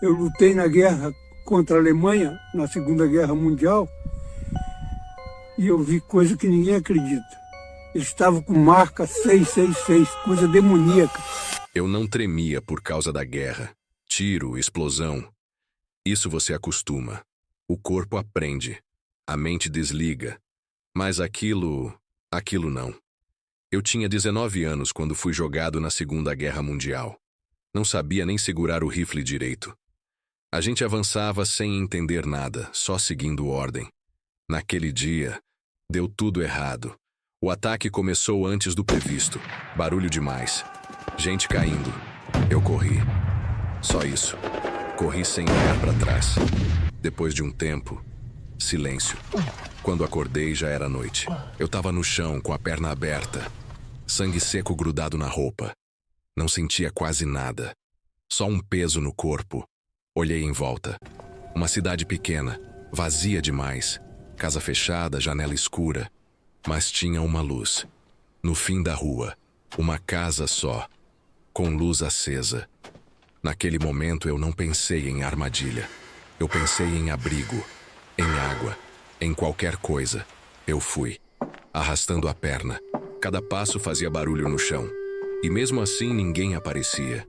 Eu lutei na guerra contra a Alemanha, na Segunda Guerra Mundial, e eu vi coisa que ninguém acredita. Eles estavam com marca 666, coisa demoníaca. Eu não tremia por causa da guerra. Tiro, explosão. Isso você acostuma. O corpo aprende. A mente desliga. Mas aquilo não. Eu tinha 19 anos quando fui jogado na Segunda Guerra Mundial. Não sabia nem segurar o rifle direito. A gente avançava sem entender nada, só seguindo ordem. Naquele dia, deu tudo errado. O ataque começou antes do previsto. Barulho demais. Gente caindo. Eu corri. Só isso. Corri sem olhar para trás. Depois de um tempo, silêncio. Quando acordei, já era noite. Eu estava no chão, com a perna aberta. Sangue seco grudado na roupa. Não sentia quase nada. Só um peso no corpo. Olhei em volta. Uma cidade pequena, vazia demais. Casa fechada, janela escura. Mas tinha uma luz. No fim da rua, uma casa só, com luz acesa. Naquele momento eu não pensei em armadilha. Eu pensei em abrigo, em água, em qualquer coisa. Eu fui, arrastando a perna. Cada passo fazia barulho no chão. E mesmo assim ninguém aparecia.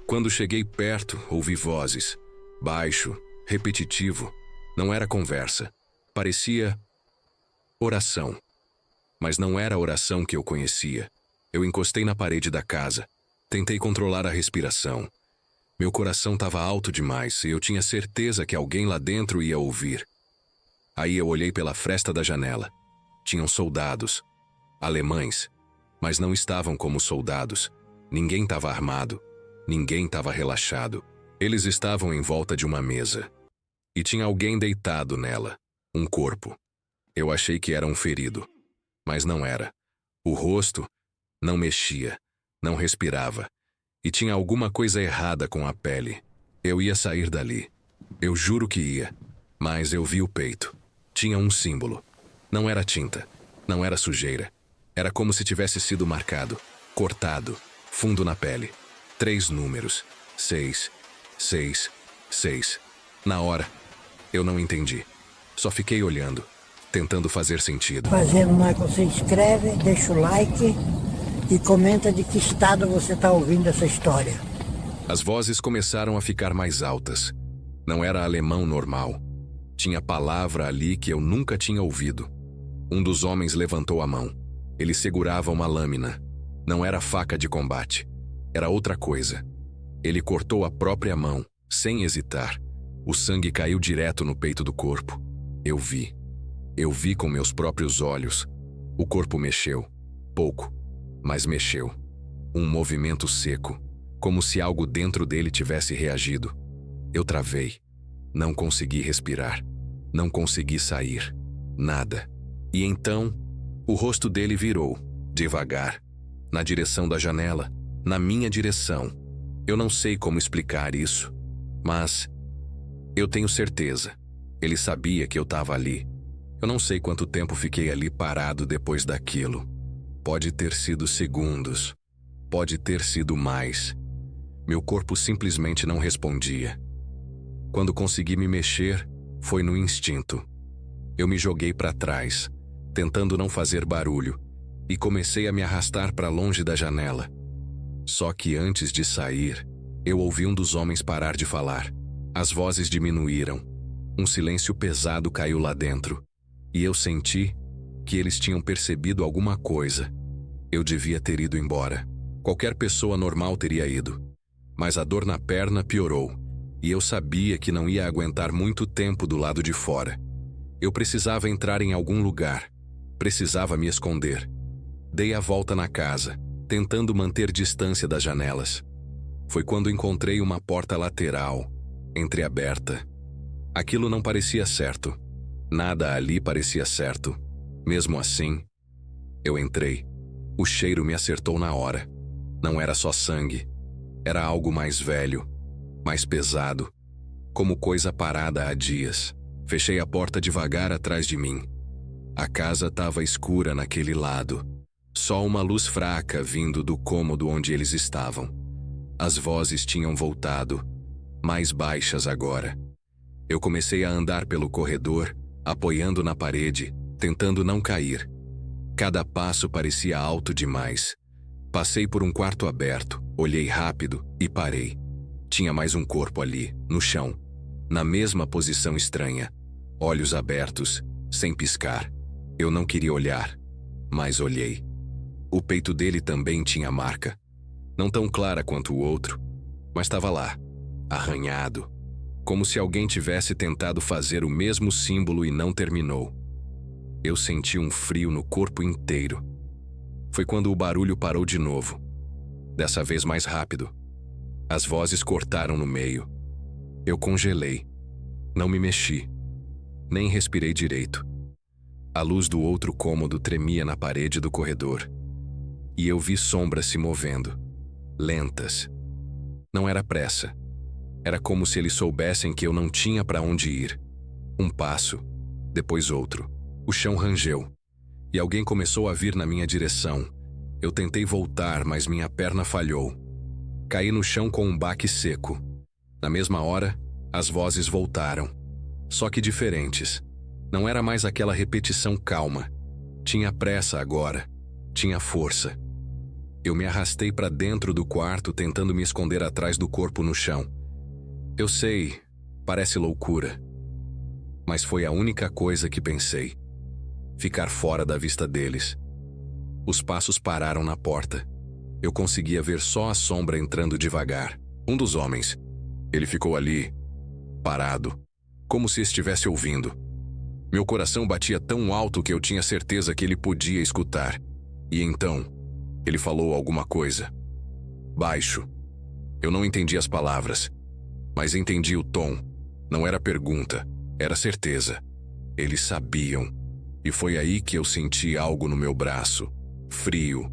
Quando cheguei perto, ouvi vozes. Baixo, repetitivo. Não era conversa. Parecia oração. Mas não era a oração que eu conhecia. Eu encostei na parede da casa. Tentei controlar a respiração. Meu coração estava alto demais e eu tinha certeza que alguém lá dentro ia ouvir. Aí eu olhei pela fresta da janela. Tinham soldados. Alemães. Mas não estavam como soldados. Ninguém estava armado. Ninguém estava relaxado. Eles estavam em volta de uma mesa. E tinha alguém deitado nela. Um corpo. Eu achei que era um ferido. Mas não era. O rosto não mexia, não respirava. E tinha alguma coisa errada com a pele. Eu ia sair dali. Eu juro que ia. Mas eu vi o peito. Tinha um símbolo. Não era tinta. Não era sujeira. Era como se tivesse sido marcado. Cortado. Fundo na pele. 3 números. 6, 6, 6. Na hora, eu não entendi. Só fiquei olhando, tentando fazer sentido. Fazendo mais, você inscreve, deixa o like e comenta de que estado você está ouvindo essa história. As vozes começaram a ficar mais altas. Não era alemão normal. Tinha palavra ali que eu nunca tinha ouvido. Um dos homens levantou a mão. Ele segurava uma lâmina. Não era faca de combate. Era outra coisa. Ele cortou a própria mão, sem hesitar. O sangue caiu direto no peito do corpo. Eu vi. Eu vi com meus próprios olhos. O corpo mexeu. Pouco, mas mexeu. Um movimento seco, como se algo dentro dele tivesse reagido. Eu travei. Não consegui respirar. Não consegui sair. Nada. E então, o rosto dele virou, devagar, na direção da janela, na minha direção. Eu não sei como explicar isso, mas eu tenho certeza. Ele sabia que eu estava ali. Eu não sei quanto tempo fiquei ali parado depois daquilo. Pode ter sido segundos. Pode ter sido mais. Meu corpo simplesmente não respondia. Quando consegui me mexer, foi no instinto. Eu me joguei para trás, tentando não fazer barulho, e comecei a me arrastar para longe da janela. Só que antes de sair, eu ouvi um dos homens parar de falar. As vozes diminuíram. Um silêncio pesado caiu lá dentro. E eu senti que eles tinham percebido alguma coisa. Eu devia ter ido embora. Qualquer pessoa normal teria ido. Mas a dor na perna piorou. E eu sabia que não ia aguentar muito tempo do lado de fora. Eu precisava entrar em algum lugar. Precisava me esconder. Dei a volta na casa, tentando manter distância das janelas. Foi quando encontrei uma porta lateral, entreaberta. Aquilo não parecia certo. Nada ali parecia certo. Mesmo assim, eu entrei. O cheiro me acertou na hora. Não era só sangue. Era algo mais velho, mais pesado, como coisa parada há dias. Fechei a porta devagar atrás de mim. A casa estava escura naquele lado. Só uma luz fraca vindo do cômodo onde eles estavam. As vozes tinham voltado. mais baixas agora. Eu comecei a andar pelo corredor, apoiando na parede, tentando não cair. Cada passo parecia alto demais. Passei por um quarto aberto, olhei rápido e parei. Tinha mais um corpo ali, no chão, na mesma posição estranha, olhos abertos, sem piscar. Eu não queria olhar, mas olhei. O peito dele também tinha marca. Não tão clara quanto o outro, mas estava lá, arranhado, como se alguém tivesse tentado fazer o mesmo símbolo e não terminou. Eu senti um frio no corpo inteiro. Foi quando o barulho parou de novo, dessa vez mais rápido. As vozes cortaram no meio. Eu congelei. Não me mexi. Nem respirei direito. A luz do outro cômodo tremia na parede do corredor. E eu vi sombras se movendo, lentas. Não era pressa. Era como se eles soubessem que eu não tinha para onde ir. Um passo, depois outro. O chão rangeu. E alguém começou a vir na minha direção. Eu tentei voltar, mas minha perna falhou. Caí no chão com um baque seco. Na mesma hora, as vozes voltaram. Só que diferentes. Não era mais aquela repetição calma. Tinha pressa agora. Tinha força. Eu me arrastei para dentro do quarto, tentando me esconder atrás do corpo no chão. Eu sei, parece loucura. Mas foi a única coisa que pensei. Ficar fora da vista deles. Os passos pararam na porta. Eu conseguia ver só a sombra entrando devagar. Um dos homens. Ele ficou ali, parado, como se estivesse ouvindo. Meu coração batia tão alto que eu tinha certeza que ele podia escutar. E então, ele falou alguma coisa. Baixo. Eu não entendi as palavras, mas entendi o tom. Não era pergunta, era certeza. Eles sabiam. E foi aí que eu senti algo no meu braço. Frio.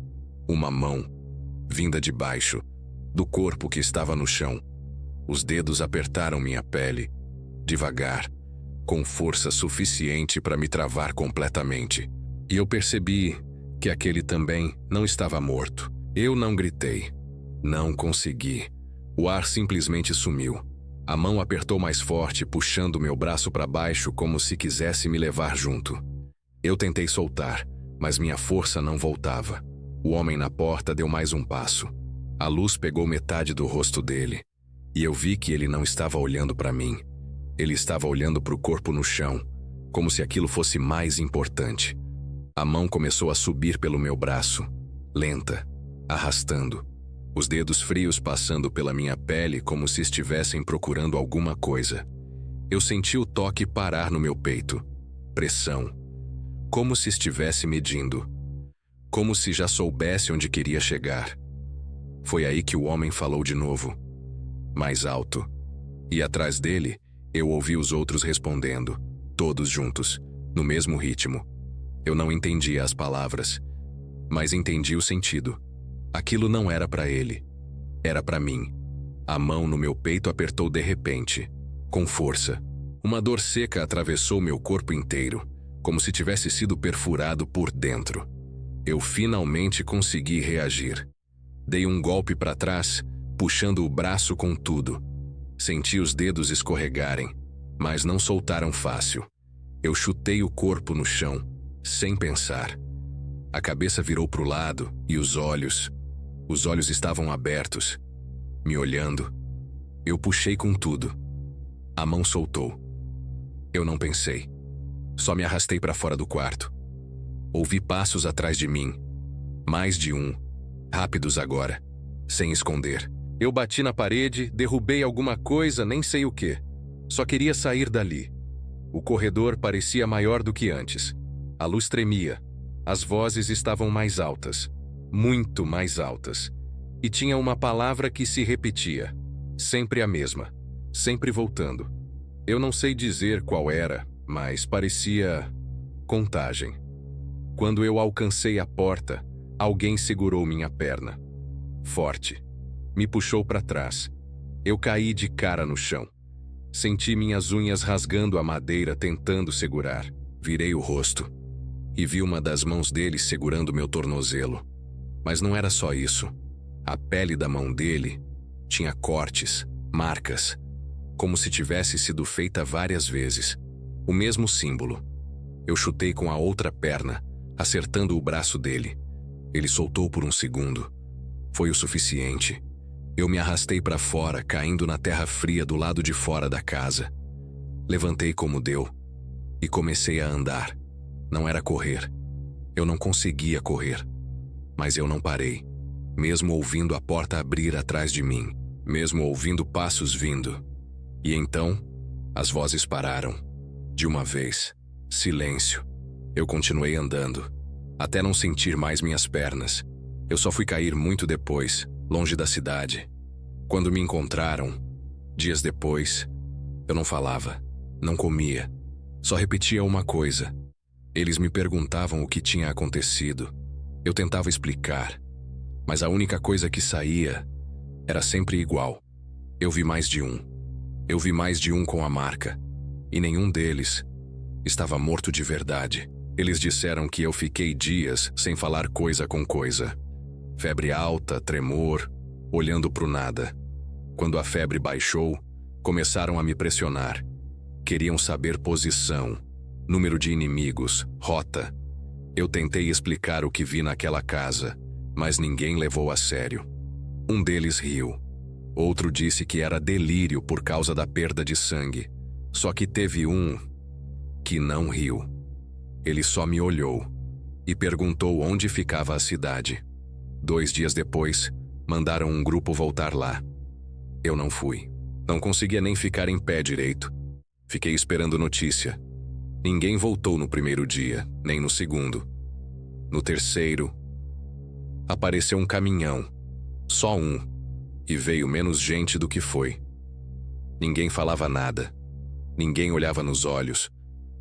Uma mão. Vinda de baixo, do corpo que estava no chão. Os dedos apertaram minha pele, devagar, com força suficiente para me travar completamente. E eu percebi que aquele também não estava morto. Eu não gritei. Não consegui. O ar simplesmente sumiu. A mão apertou mais forte, puxando meu braço para baixo como se quisesse me levar junto. Eu tentei soltar, mas minha força não voltava. O homem na porta deu mais um passo. A luz pegou metade do rosto dele. E eu vi que ele não estava olhando para mim. Ele estava olhando para o corpo no chão, como se aquilo fosse mais importante. A mão começou a subir pelo meu braço, lenta, arrastando. Os dedos frios passando pela minha pele como se estivessem procurando alguma coisa. Eu senti o toque parar no meu peito. Pressão. Como se estivesse medindo. Como se já soubesse onde queria chegar. Foi aí que o homem falou de novo. Mais alto. E atrás dele, eu ouvi os outros respondendo. Todos juntos, no mesmo ritmo. Eu não entendia as palavras, mas entendi o sentido. Aquilo não era para ele. Era para mim. A mão no meu peito apertou de repente, com força. Uma dor seca atravessou meu corpo inteiro, como se tivesse sido perfurado por dentro. Eu finalmente consegui reagir. Dei um golpe para trás, puxando o braço com tudo. Senti os dedos escorregarem, mas não soltaram fácil. Eu chutei o corpo no chão, sem pensar. A cabeça virou para o lado e os olhos estavam abertos, me olhando. Eu puxei com tudo. A mão soltou. Eu não pensei. Só me arrastei para fora do quarto. Ouvi passos atrás de mim. Mais de um. Rápidos agora. Sem esconder. Eu bati na parede, derrubei alguma coisa, nem sei o quê. Só queria sair dali. O corredor parecia maior do que antes. A luz tremia. As vozes estavam mais altas. Muito mais altas. E tinha uma palavra que se repetia. Sempre a mesma. Sempre voltando. Eu não sei dizer qual era, mas parecia contagem. Quando eu alcancei a porta, alguém segurou minha perna. Forte. Me puxou para trás. Eu caí de cara no chão. Senti minhas unhas rasgando a madeira tentando segurar. Virei o rosto. E vi uma das mãos dele segurando meu tornozelo. Mas não era só isso. A pele da mão dele tinha cortes, marcas, como se tivesse sido feita várias vezes. O mesmo símbolo. Eu chutei com a outra perna, acertando o braço dele. Ele soltou por um segundo. Foi o suficiente. Eu me arrastei para fora, caindo na terra fria do lado de fora da casa. Levantei como deu e comecei a andar. Não era correr. Eu não conseguia correr. Mas eu não parei, mesmo ouvindo a porta abrir atrás de mim, mesmo ouvindo passos vindo. E então, as vozes pararam. De uma vez, silêncio. Eu continuei andando, até não sentir mais minhas pernas. Eu só fui cair muito depois, longe da cidade. Quando me encontraram, dias depois, eu não falava, não comia, só repetia uma coisa. Eles me perguntavam o que tinha acontecido. Eu tentava explicar, mas a única coisa que saía era sempre igual. Eu vi mais de um. Eu vi mais de um com a marca, e nenhum deles estava morto de verdade. Eles disseram que eu fiquei dias sem falar coisa com coisa. Febre alta, tremor, olhando pro nada. Quando a febre baixou, começaram a me pressionar. Queriam saber posição, número de inimigos, rota. Eu tentei explicar o que vi naquela casa, mas ninguém levou a sério. Um deles riu. Outro disse que era delírio por causa da perda de sangue. Só que teve um que não riu. Ele só me olhou e perguntou onde ficava a cidade. 2 dias depois, mandaram um grupo voltar lá. Eu não fui. Não conseguia nem ficar em pé direito. Fiquei esperando notícia. Ninguém voltou no primeiro dia, nem no segundo. No terceiro, apareceu um caminhão. Só um. E veio menos gente do que foi. Ninguém falava nada. Ninguém olhava nos olhos.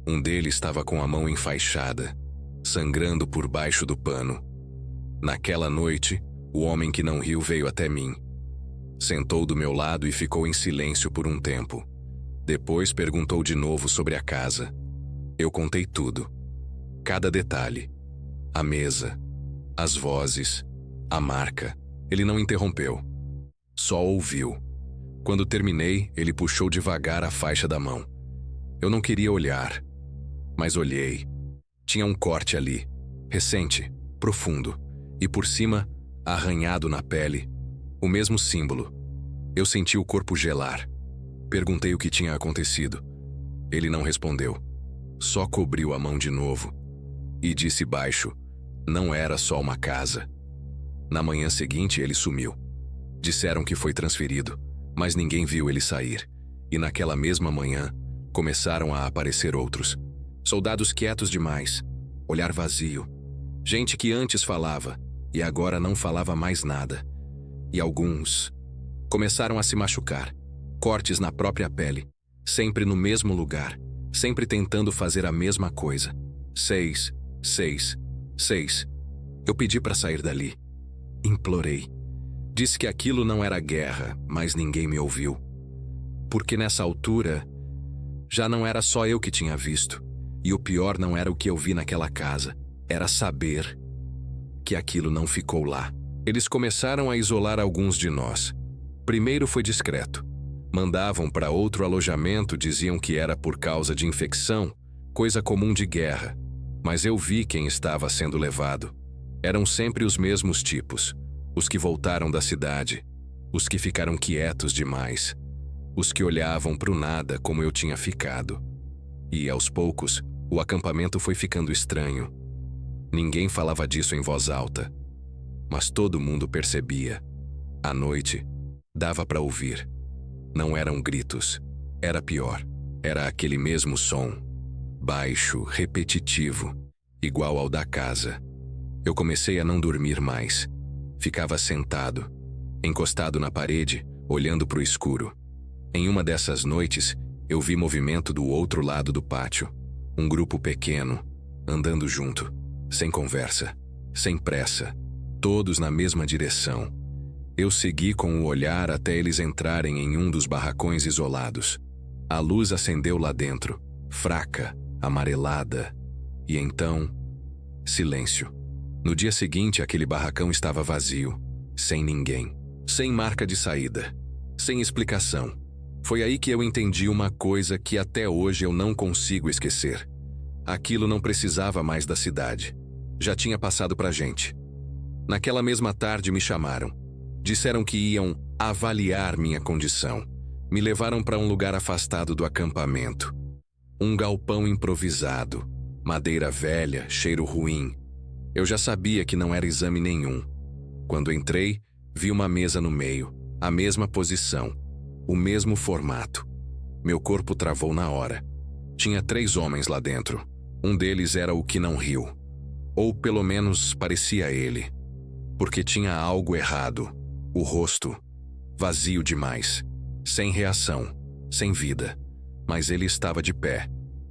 Um deles estava com a mão enfaixada, sangrando por baixo do pano. Naquela noite, o homem que não riu veio até mim. Sentou do meu lado e ficou em silêncio por um tempo. Depois perguntou de novo sobre a casa. Eu contei tudo. Cada detalhe. A mesa, as vozes, a marca. Ele não interrompeu. Só ouviu. Quando terminei, ele puxou devagar a faixa da mão. Eu não queria olhar, mas olhei. Tinha um corte ali, recente, profundo, e por cima, arranhado na pele, o mesmo símbolo. Eu senti o corpo gelar. Perguntei o que tinha acontecido. Ele não respondeu. Só cobriu a mão de novo e disse baixo: não era só uma casa. Na manhã seguinte, ele sumiu. Disseram que foi transferido, mas ninguém viu ele sair. E naquela mesma manhã, começaram a aparecer outros. Soldados quietos demais, olhar vazio. Gente que antes falava e agora não falava mais nada. E alguns começaram a se machucar. Cortes na própria pele, sempre no mesmo lugar, sempre tentando fazer a mesma coisa. 6, 6, 6. Eu pedi para sair dali. Implorei. Disse que aquilo não era guerra, mas ninguém me ouviu. Porque nessa altura, já não era só eu que tinha visto. E o pior não era o que eu vi naquela casa. Era saber que aquilo não ficou lá. Eles começaram a isolar alguns de nós. Primeiro foi discreto. Mandavam para outro alojamento, diziam que era por causa de infecção, coisa comum de guerra. Mas eu vi quem estava sendo levado. Eram sempre os mesmos tipos. Os que voltaram da cidade, os que ficaram quietos demais, os que olhavam para o nada como eu tinha ficado. E, aos poucos, o acampamento foi ficando estranho. Ninguém falava disso em voz alta, mas todo mundo percebia. À noite, dava para ouvir. Não eram gritos, era pior. Era aquele mesmo som, baixo, repetitivo, igual ao da casa. Eu comecei a não dormir mais. Ficava sentado, encostado na parede, olhando para o escuro. Em uma dessas noites, eu vi movimento do outro lado do pátio. Um grupo pequeno, andando junto, sem conversa, sem pressa, todos na mesma direção. Eu segui com o olhar até eles entrarem em um dos barracões isolados. A luz acendeu lá dentro, fraca, amarelada, e então, silêncio. No dia seguinte, aquele barracão estava vazio, sem ninguém, sem marca de saída, sem explicação. Foi aí que eu entendi uma coisa que até hoje eu não consigo esquecer. Aquilo não precisava mais da cidade. Já tinha passado pra gente. Naquela mesma tarde me chamaram. Disseram que iam avaliar minha condição. Me levaram para um lugar afastado do acampamento. Um galpão improvisado, madeira velha, cheiro ruim. Eu já sabia que não era exame nenhum. Quando entrei, vi uma mesa no meio, a mesma posição, o mesmo formato. Meu corpo travou na hora. Tinha 3 homens lá dentro. Um deles era o que não riu. Ou pelo menos parecia ele. Porque tinha algo errado. O rosto, vazio demais. Sem reação, sem vida. Mas ele estava de pé.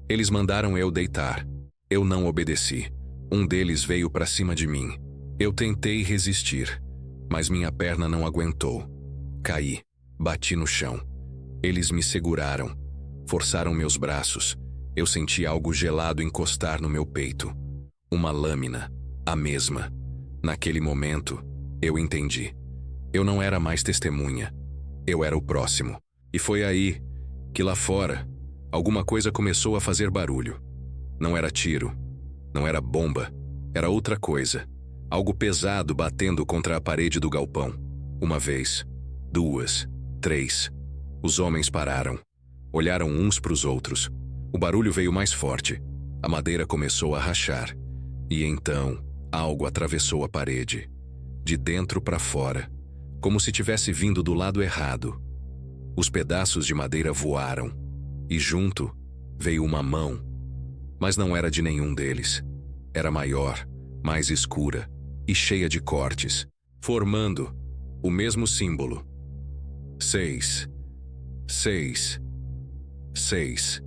Eles mandaram eu deitar. Eu não obedeci. Um deles veio para cima de mim. Eu tentei resistir, mas minha perna não aguentou. Caí, bati no chão. Eles me seguraram, forçaram meus braços. Eu senti algo gelado encostar no meu peito. Uma lâmina, a mesma. Naquele momento, eu entendi. Eu não era mais testemunha. Eu era o próximo. E foi aí que lá fora, alguma coisa começou a fazer barulho. Não era tiro, não era bomba, era outra coisa. Algo pesado batendo contra a parede do galpão. Uma vez, 2, 3. Os homens pararam. Olharam uns para os outros. O barulho veio mais forte. A madeira começou a rachar. E então, algo atravessou a parede. De dentro para fora. Como se tivesse vindo do lado errado. Os pedaços de madeira voaram. E junto, veio uma mão. Mas não era de nenhum deles. Era maior, mais escura e cheia de cortes, formando o mesmo símbolo. 6, 6, 6.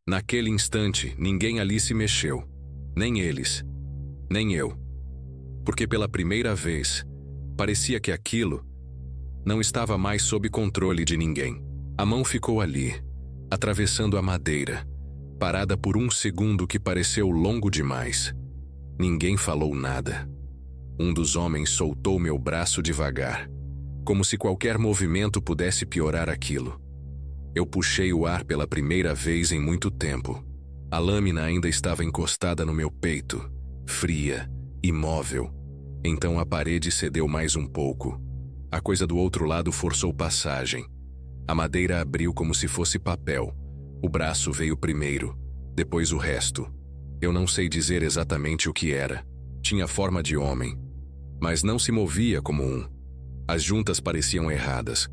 Naquele instante, ninguém ali se mexeu. Nem eles, nem eu. Porque pela primeira vez, parecia que aquilo não estava mais sob controle de ninguém. A mão ficou ali, atravessando a madeira, parada por um segundo que pareceu longo demais. Ninguém falou nada. Um dos homens soltou meu braço devagar, como se qualquer movimento pudesse piorar aquilo. Eu puxei o ar pela primeira vez em muito tempo. A lâmina ainda estava encostada no meu peito, fria, imóvel. Então a parede cedeu mais um pouco. A coisa do outro lado forçou passagem. A madeira abriu como se fosse papel. O braço veio primeiro, depois o resto. Eu não sei dizer exatamente o que era. Tinha forma de homem, mas não se movia como um. As juntas pareciam erradas.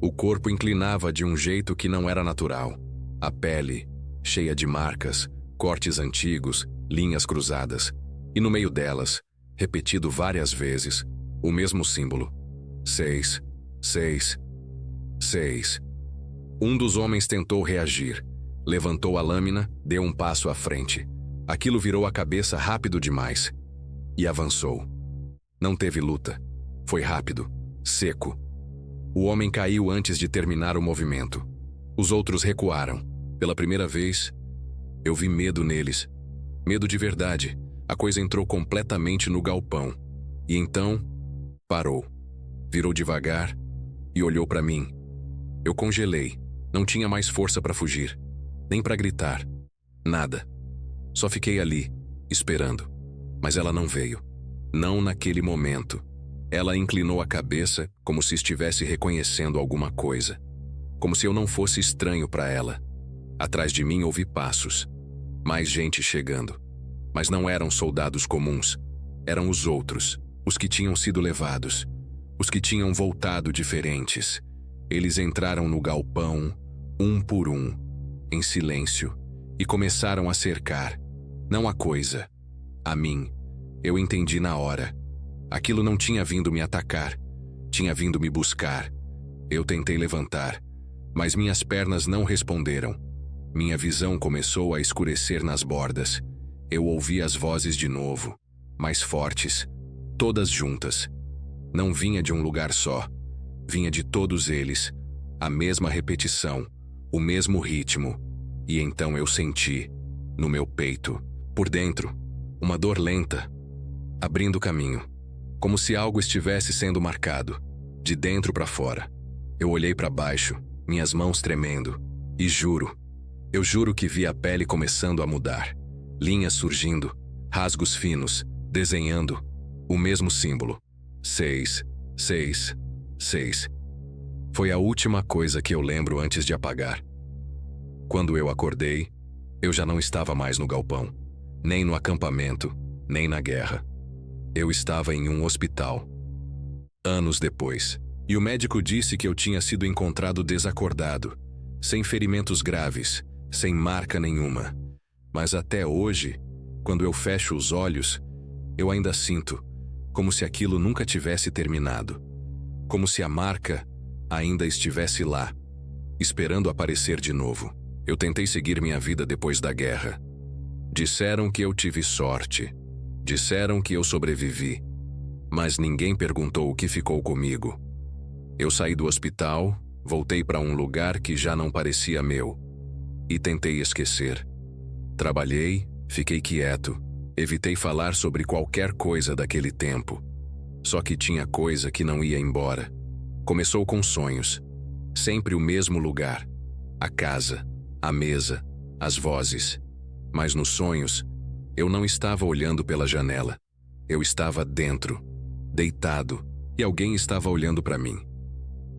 O corpo inclinava de um jeito que não era natural. A pele, cheia de marcas, cortes antigos, linhas cruzadas. E no meio delas, repetido várias vezes, o mesmo símbolo. 6, 6, 6. Um dos homens tentou reagir. Levantou a lâmina, deu um passo à frente. Aquilo virou a cabeça rápido demais. E avançou. Não teve luta. Foi rápido, seco. O homem caiu antes de terminar o movimento. Os outros recuaram. Pela primeira vez, eu vi medo neles. Medo de verdade. A coisa entrou completamente no galpão. E então, parou. Virou devagar e olhou para mim. Eu congelei. Não tinha mais força para fugir. Nem para gritar. Nada. Só fiquei ali, esperando. Mas ela não veio. Não naquele momento. Ela inclinou a cabeça como se estivesse reconhecendo alguma coisa. Como se eu não fosse estranho para ela. Atrás de mim ouvi passos. Mais gente chegando. Mas não eram soldados comuns. Eram os outros. Os que tinham sido levados. Os que tinham voltado diferentes. Eles entraram no galpão, um por um, em silêncio, e começaram a cercar. Não a coisa. A mim. Eu entendi na hora. Aquilo não tinha vindo me atacar. Tinha vindo me buscar. Eu tentei levantar, mas minhas pernas não responderam. Minha visão começou a escurecer nas bordas. Eu ouvi as vozes de novo, mais fortes, todas juntas. Não vinha de um lugar só. Vinha de todos eles. A mesma repetição, o mesmo ritmo. E então eu senti, no meu peito, por dentro, uma dor lenta, abrindo caminho, como se algo estivesse sendo marcado, de dentro para fora. Eu olhei para baixo minhas mãos tremendo, e eu juro que vi a pele começando a mudar, linhas surgindo, rasgos finos, desenhando o mesmo símbolo. 6, 6, 6. Foi a última coisa que eu lembro antes de apagar. Quando eu acordei, eu já não estava mais no galpão, nem no acampamento, nem na guerra. Eu estava em um hospital. Anos depois, e o médico disse que eu tinha sido encontrado desacordado, sem ferimentos graves, sem marca nenhuma. Mas até hoje, quando eu fecho os olhos, eu ainda sinto como se aquilo nunca tivesse terminado, como se a marca ainda estivesse lá, esperando aparecer de novo. Eu tentei seguir minha vida depois da guerra. Disseram que eu tive sorte, disseram que eu sobrevivi, mas ninguém perguntou o que ficou comigo. Eu saí do hospital, voltei para um lugar que já não parecia meu, e tentei esquecer. Trabalhei, fiquei quieto, evitei falar sobre qualquer coisa daquele tempo. Só que tinha coisa que não ia embora. Começou com sonhos. Sempre o mesmo lugar. A casa, a mesa, as vozes. Mas nos sonhos, eu não estava olhando pela janela. Eu estava dentro, deitado, e alguém estava olhando para mim.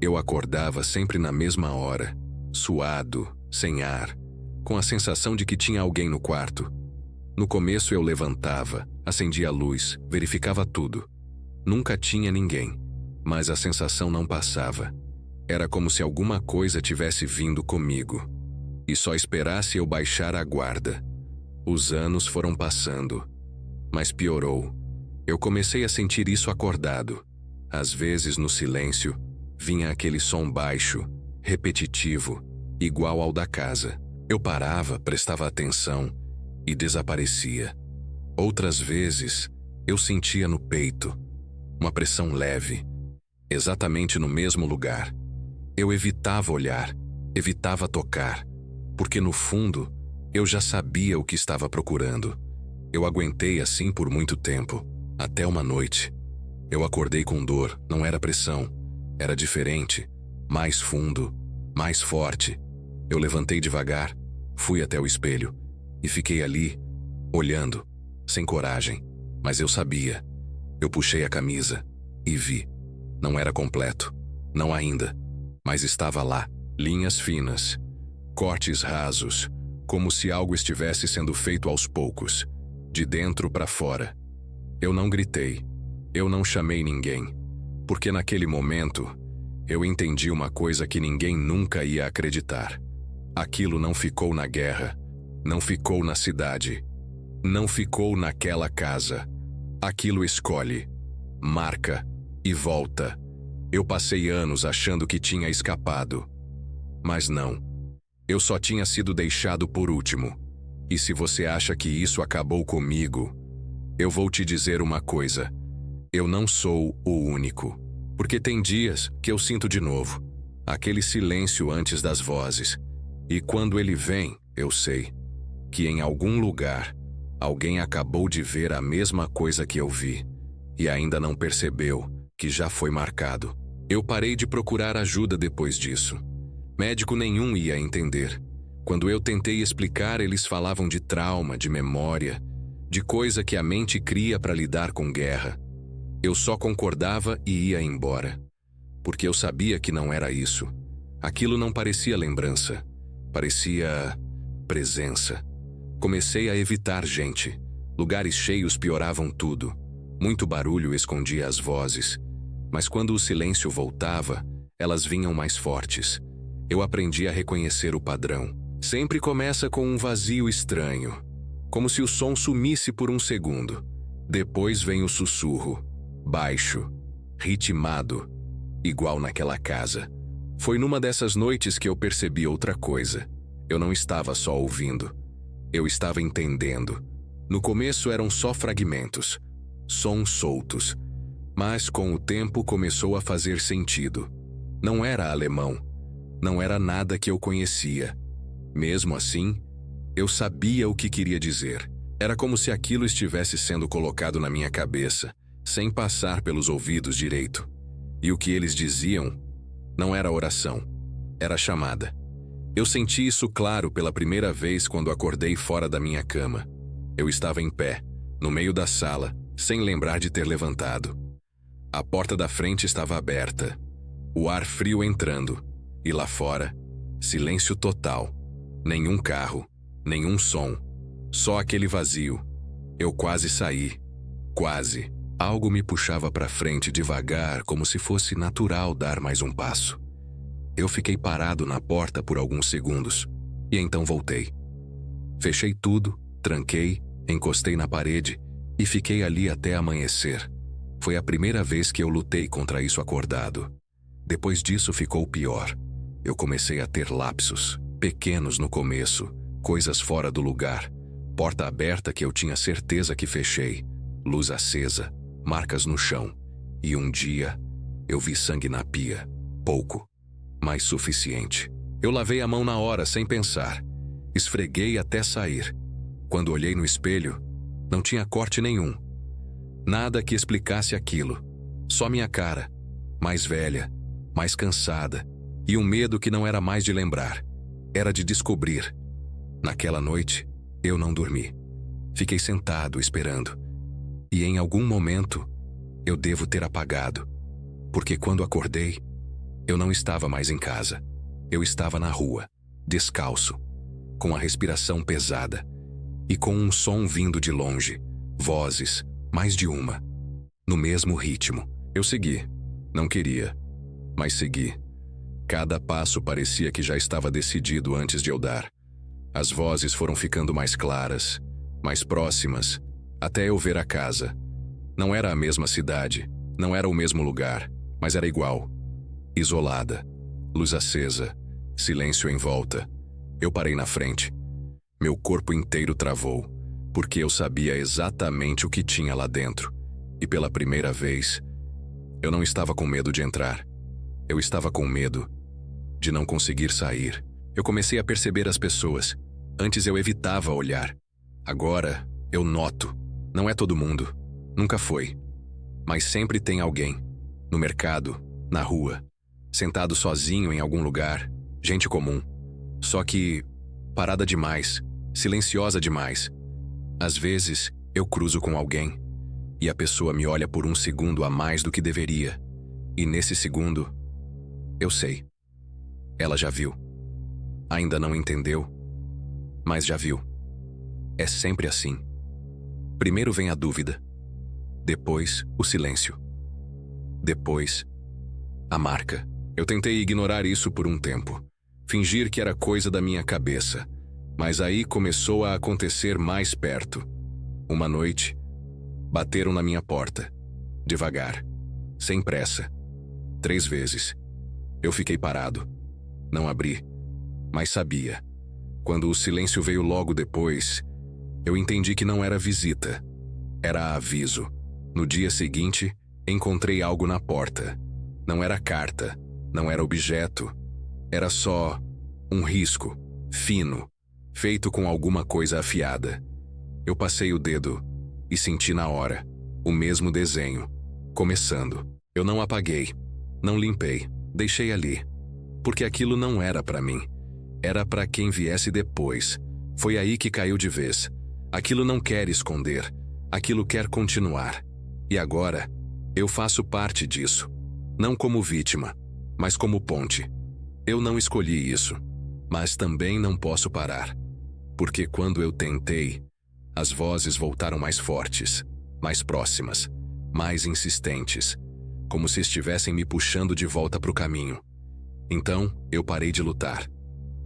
Eu acordava sempre na mesma hora, suado, sem ar, com a sensação de que tinha alguém no quarto. No começo eu levantava, acendia a luz, verificava tudo. Nunca tinha ninguém, mas a sensação não passava. Era como se alguma coisa tivesse vindo comigo e só esperasse eu baixar a guarda. Os anos foram passando, mas piorou. Eu comecei a sentir isso acordado. Às vezes, no silêncio, vinha aquele som baixo, repetitivo, igual ao da casa. Eu parava, prestava atenção e desaparecia. Outras vezes, eu sentia no peito uma pressão leve, exatamente no mesmo lugar. Eu evitava olhar, evitava tocar, porque no fundo, eu já sabia o que estava procurando. Eu aguentei assim por muito tempo, até uma noite. Eu acordei com dor, não era pressão, era diferente, mais fundo, mais forte. Eu levantei devagar, fui até o espelho e fiquei ali, olhando, sem coragem, mas eu sabia. Eu puxei a camisa e vi. Não era completo, não ainda, mas estava lá, linhas finas, cortes rasos, como se algo estivesse sendo feito aos poucos, de dentro para fora. Eu não gritei, eu não chamei ninguém, porque naquele momento eu entendi uma coisa que ninguém nunca ia acreditar. Aquilo não ficou na guerra, não ficou na cidade, não ficou naquela casa. Aquilo escolhe, marca e volta. Eu passei anos achando que tinha escapado, mas não. Eu só tinha sido deixado por último. E se você acha que isso acabou comigo, eu vou te dizer uma coisa. Eu não sou o único. Porque tem dias que eu sinto de novo aquele silêncio antes das vozes. E quando ele vem, eu sei que em algum lugar alguém acabou de ver a mesma coisa que eu vi e ainda não percebeu que já foi marcado. Eu parei de procurar ajuda depois disso. Médico nenhum ia entender. Quando eu tentei explicar, eles falavam de trauma, de memória, de coisa que a mente cria para lidar com guerra. Eu só concordava e ia embora, porque eu sabia que não era isso. Aquilo não parecia lembrança, parecia presença. Comecei a evitar gente. Lugares cheios pioravam tudo. Muito barulho escondia as vozes. Mas quando o silêncio voltava, elas vinham mais fortes. Eu aprendi a reconhecer o padrão. Sempre começa com um vazio estranho, como se o som sumisse por um segundo. Depois vem o sussurro, baixo, ritmado, igual naquela casa. Foi numa dessas noites que eu percebi outra coisa. Eu não estava só ouvindo. Eu estava entendendo. No começo eram só fragmentos, sons soltos. Mas com o tempo começou a fazer sentido. Não era alemão. Não era nada que eu conhecia. Mesmo assim, eu sabia o que queria dizer. Era como se aquilo estivesse sendo colocado na minha cabeça, sem passar pelos ouvidos direito. E o que eles diziam não era oração. Era a chamada. Eu senti isso claro pela primeira vez quando acordei fora da minha cama. Eu estava em pé, no meio da sala, sem lembrar de ter levantado. A porta da frente estava aberta, o ar frio entrando, e lá fora, silêncio total. Nenhum carro, nenhum som, só aquele vazio. Eu quase saí, quase. Algo me puxava para frente devagar, como se fosse natural dar mais um passo. Eu fiquei parado na porta por alguns segundos, e então voltei. Fechei tudo, tranquei, encostei na parede e fiquei ali até amanhecer. Foi a primeira vez que eu lutei contra isso acordado. Depois disso ficou pior. Eu comecei a ter lapsos, pequenos no começo, coisas fora do lugar, porta aberta que eu tinha certeza que fechei, luz acesa, marcas no chão. E um dia, eu vi sangue na pia. Pouco, mas suficiente. Eu lavei a mão na hora, sem pensar. Esfreguei até sair. Quando olhei no espelho, não tinha corte nenhum. Nada que explicasse aquilo. Só minha cara, mais velha, mais cansada, e um medo que não era mais de lembrar. Era de descobrir. Naquela noite, eu não dormi. Fiquei sentado, esperando. E em algum momento, eu devo ter apagado. Porque quando acordei, eu não estava mais em casa. Eu estava na rua, descalço, com a respiração pesada e com um som vindo de longe, vozes, mais de uma, no mesmo ritmo. Eu segui. Não queria, mas segui. Cada passo parecia que já estava decidido antes de eu dar. As vozes foram ficando mais claras, mais próximas, até eu ver a casa. Não era a mesma cidade, não era o mesmo lugar, mas era igual. Isolada, luz acesa, silêncio em volta. Eu parei na frente. Meu corpo inteiro travou, porque eu sabia exatamente o que tinha lá dentro. E pela primeira vez, eu não estava com medo de entrar. Eu estava com medo de não conseguir sair. Eu comecei a perceber as pessoas. Antes eu evitava olhar. Agora, eu noto. Não é todo mundo. Nunca foi. Mas sempre tem alguém. No mercado, na rua, sentado sozinho em algum lugar, gente comum. Só que parada demais, silenciosa demais. Às vezes, eu cruzo com alguém e a pessoa me olha por um segundo a mais do que deveria. E nesse segundo, eu sei. Ela já viu. Ainda não entendeu, mas já viu. É sempre assim. Primeiro vem a dúvida. Depois, o silêncio. Depois, a marca. Eu tentei ignorar isso por um tempo. Fingir que era coisa da minha cabeça. Mas aí começou a acontecer mais perto. Uma noite, bateram na minha porta. Devagar. Sem pressa. 3 vezes. Eu fiquei parado. Não abri. Mas sabia. Quando o silêncio veio logo depois, eu entendi que não era visita. Era aviso. No dia seguinte, encontrei algo na porta. Não era carta. Não era objeto. Era só um risco, fino, feito com alguma coisa afiada. Eu passei o dedo e senti na hora o mesmo desenho, começando. Eu não apaguei, não limpei, deixei ali. Porque aquilo não era para mim. Era para quem viesse depois. Foi aí que caiu de vez. Aquilo não quer esconder. Aquilo quer continuar. E agora, eu faço parte disso. Não como vítima, mas como ponte. Eu não escolhi isso, mas também não posso parar. Porque quando eu tentei, as vozes voltaram mais fortes, mais próximas, mais insistentes, como se estivessem me puxando de volta para o caminho. Então, eu parei de lutar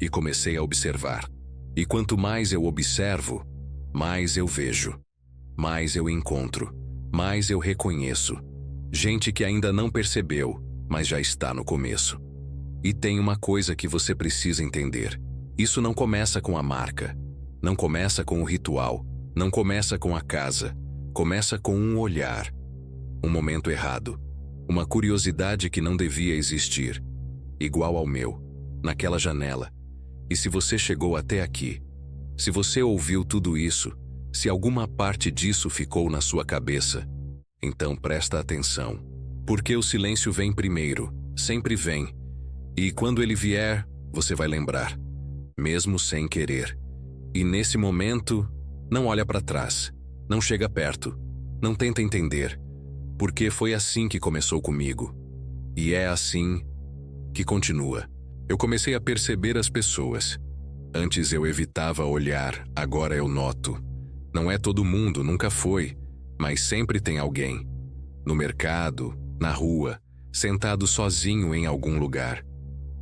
e comecei a observar. E quanto mais eu observo, mais eu vejo, mais eu encontro, mais eu reconheço. Gente que ainda não percebeu, mas já está no começo. E tem uma coisa que você precisa entender. Isso não começa com a marca, não começa com o ritual, não começa com a casa, começa com um olhar, um momento errado, uma curiosidade que não devia existir, igual ao meu, naquela janela. E se você chegou até aqui, se você ouviu tudo isso, se alguma parte disso ficou na sua cabeça, então presta atenção, porque o silêncio vem primeiro, sempre vem. E quando ele vier, você vai lembrar, mesmo sem querer. E nesse momento, não olha para trás, não chega perto, não tenta entender, porque foi assim que começou comigo. E é assim que continua. Eu comecei a perceber as pessoas. Antes eu evitava olhar, agora eu noto. Não é todo mundo, nunca foi, mas sempre tem alguém. No mercado, na rua, sentado sozinho em algum lugar.